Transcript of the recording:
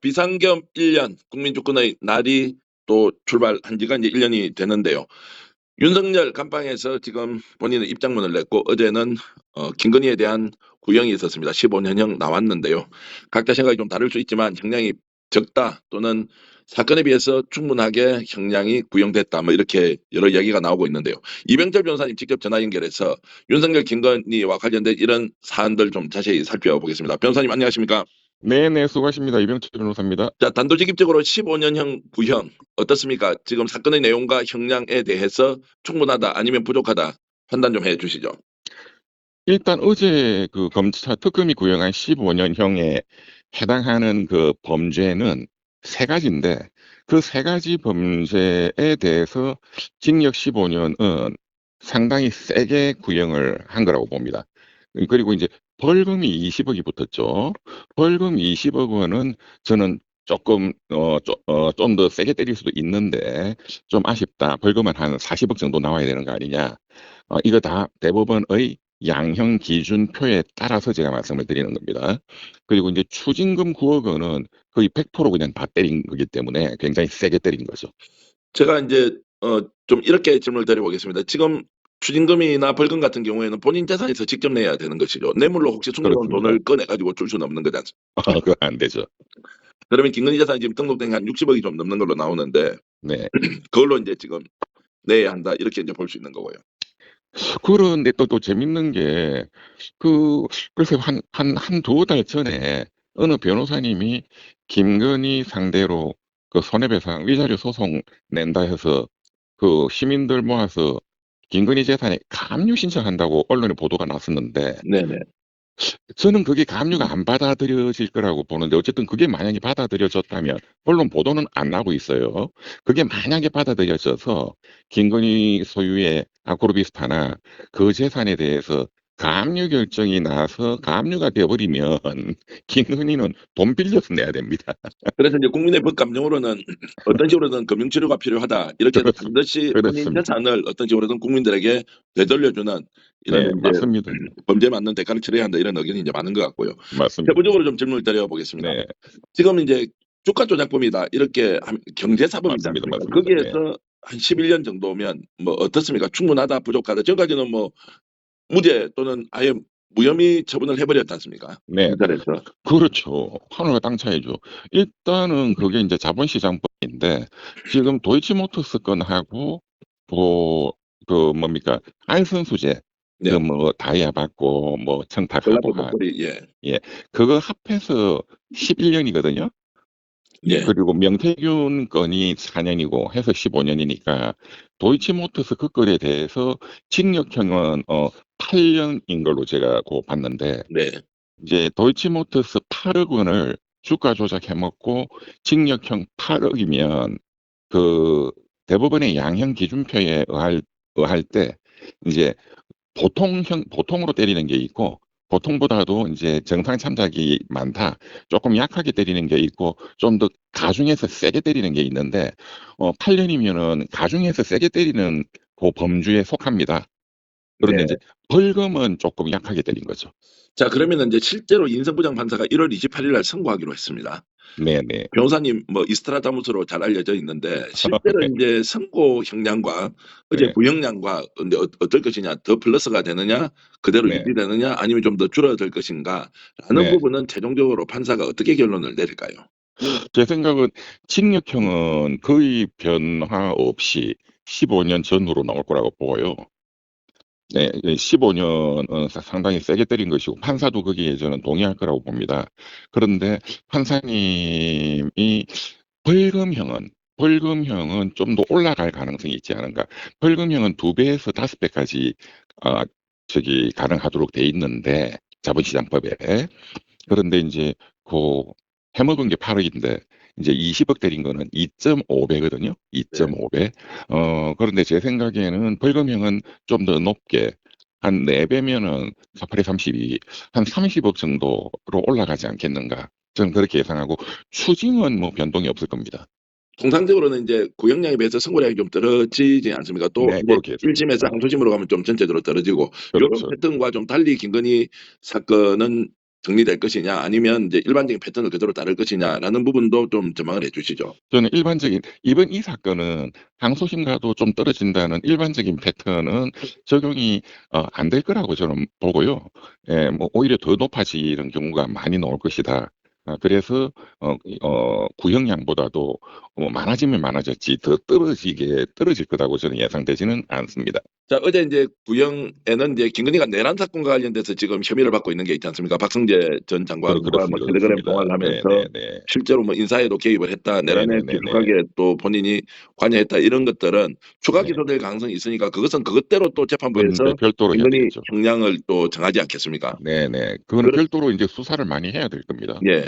비상겸 1년 국민주권의 날이 또 출발한 지가 이제 1년이 되는데요. 윤석열 감방에서 지금 본인의 입장문을 냈고 어제는 김건희에 대한 구형이 있었습니다. 15년형 나왔는데요. 각자 생각이 좀 다를 수 있지만 형량이 적다 또는 사건에 비해서 충분하게 형량이 구형됐다 뭐 이렇게 여러 이야기가 나오고 있는데요. 이병철 변호사님 직접 전화 연결해서 윤석열 김건희와 관련된 이런 사안들 좀 자세히 살펴보겠습니다. 변호사님 안녕하십니까? 네네, 수고하십니다. 이병철 변호사입니다. 자, 단도직입적으로 15년형 구형 어떻습니까? 지금 사건의 내용과 형량에 대해서 충분하다 아니면 부족하다 판단 좀 해주시죠. 일단 어제 그 검찰 특검이 구형한 15년형에 해당하는 그 범죄는 세 가지인데, 그 세 가지 범죄에 대해서 징역 15년은 상당히 세게 구형을 한 거라고 봅니다. 그리고 이제 벌금이 20억이 붙었죠. 벌금 20억 원은 저는 조금 좀 더 세게 때릴 수도 있는데 좀 아쉽다. 벌금은 한 40억 정도 나와야 되는 거 아니냐. 이거 다 대법원의 양형 기준표에 따라서 제가 말씀을 드리는 겁니다. 그리고 이제 추징금 9억 원은 거의 100% 그냥 다 때린 거기 때문에 굉장히 세게 때린 거죠. 제가 이제 좀 이렇게 질문을 드려보겠습니다. 지금 추징금이나 벌금 같은 경우에는 본인 재산에서 직접 내야 되는 것이죠. 뇌물로 혹시 숨겨놓은 그렇습니다. 돈을 꺼내가지고 줄 수는 없는 거지 않습니까? 그거 안 되죠. 그러면 김건희 재산이 지금 등록된 게 한 60억이 좀 넘는 걸로 나오는데 네. 그걸로 이제 지금 내야 한다 이렇게 이제 볼 수 있는 거고요. 그런데 또 재밌는 게, 그, 글쎄, 한두 달 전에 어느 변호사님이 김건희 상대로 그 손해배상 위자료 소송 낸다 해서 그 시민들 모아서 김건희 재산에 가압류 신청한다고 언론에 보도가 났었는데, 네네. 저는 그게 가압류가 안 받아들여질 거라고 보는데, 어쨌든 그게 만약에 받아들여졌다면 언론 보도는 안 나고 있어요. 그게 만약에 받아들여져서 김건희 소유의 아크로비스타나 그 재산에 대해서 가압류 결정이 나서 가압류가 되어버리면 김건희는 돈 빌려서 내야 됩니다. 그래서 이제 국민의 법 감정으로는 어떤 식으로든 금융 치료가 필요하다. 이렇게 해서 그렇습니다. 반드시 본인 그렇습니다. 재산을 어떤 식으로든 국민들에게 되돌려주는 이런 네, 이제 맞습니다. 범죄에 맞는 대가를 치러야 한다 이런 의견이 이제 많은 것 같고요. 맞습니다. 세부적으로 좀 질문을 드려보겠습니다. 네, 지금 이제 주가 조작범이다 이렇게 경제사범이지 맞습니다. 않습니까? 맞습니다. 네. 거기에서 한 11년 정도면 뭐 어떻습니까? 충분하다, 부족하다. 지금까지는 뭐 무죄 또는 아예 무혐의 처분을 해버렸지 않습니까? 네, 검찰에서. 그렇죠. 하늘과 땅 차이죠. 일단은 그게 이제 자본시장법인데 지금 도이치모터스 건하고 뭐 그 뭡니까 알선수재 그 네. 뭐 다이아 받고 뭐 전라도 청탁하고 목걸이 예. 예, 그거 합해서 11년이거든요. 예. 그리고 명태균 건이 4년이고 해서 15년이니까 도이치모터스 그 건에 대해서 징역형은 8년인 걸로 제가 그 봤는데 네. 이제 도이치모터스 8억 원을 주가 조작해 먹고 징역형 8억이면 그 대법원의 양형 기준표에 의할 때 이제 보통으로 때리는 게 있고 보통보다도 이제 정상 참작이 많다. 조금 약하게 때리는 게 있고 좀 더 가중해서 세게 때리는 게 있는데 8년이면은 가중해서 세게 때리는 그 범주에 속합니다. 그런데 이제 네. 벌금은 조금 약하게 때린 거죠. 자, 그러면은 이제 실제로 인선부장 판사가 1월 28일 날 선고하기로 했습니다. 네네. 변호사님 뭐 이스트라다무스로 잘 알려져 있는데 실제로 네. 이제 선고 형량과 어제 네. 구형량과 근데 어떨 것이냐 더 플러스가 되느냐 그대로 네. 유지되느냐 아니면 좀 더 줄어들 것인가라는 네. 부분은 최종적으로 판사가 어떻게 결론을 내릴까요? 제 생각은 징역형은 거의 변화 없이 15년 전후로 나올 거라고 보여요. 네, 15년은 상당히 세게 때린 것이고 판사도 거기에 저는 동의할 거라고 봅니다. 그런데 판사님이 벌금형은 벌금형은 좀 더 올라갈 가능성이 있지 않은가. 벌금형은 2배에서 5배까지 어, 저기 가능하도록 돼 있는데 자본시장법에 그런데 이제 그 해먹은 게 8억인데 이제 20억 때린 거는 2.5배거든요. 네. 2.5배. 그런데 제 생각에는 벌금형은 좀 더 높게 한 4배면은 4, 8에 32, 한 30억 정도로 올라가지 않겠는가. 저는 그렇게 예상하고 추징은 뭐 변동이 없을 겁니다. 통상적으로는 이제 구형량에 비해서 선고량이 좀 떨어지지 않습니까? 또 네, 이제 그렇게 1심에서 예상합니다. 항소심으로 가면 좀 전체적으로 떨어지고 요런 그렇죠. 패턴과 좀 달리 김건희 사건은 정리될 것이냐 아니면 이제 일반적인 패턴을 그대로 따를 것이냐라는 부분도 좀 전망을 해주시죠. 저는 이번 이 사건은 항소심과도 좀 떨어진다는 일반적인 패턴은 적용이 안 될 거라고 저는 보고요. 예, 뭐 오히려 더 높아지는 경우가 많이 나올 것이다. 그래서 구형량보다도 많아지면 많아졌지 더 떨어질 거라고 저는 예상되지는 않습니다. 자, 어제 이제 구형에는 이제 김건희가 내란 사건과 관련돼서 지금 혐의를 받고 있는 게 있지 않습니까? 박성재 전 장관과 뭐 그렇습니다. 텔레그램 그렇습니다. 통화를 하면서 네네네. 실제로 뭐 인사에도 개입을 했다, 내란에 네네네네. 깊숙하게 또 본인이 관여했다 이런 것들은 추가 네. 기소될 가능성이 있으니까 그것은 그것대로 또 그건 재판부에서 이제 별도로 해야 김건희 되겠죠. 형량을 또 정하지 않겠습니까? 네네. 그거는 별도로 이제 수사를 많이 해야 될 겁니다. 예.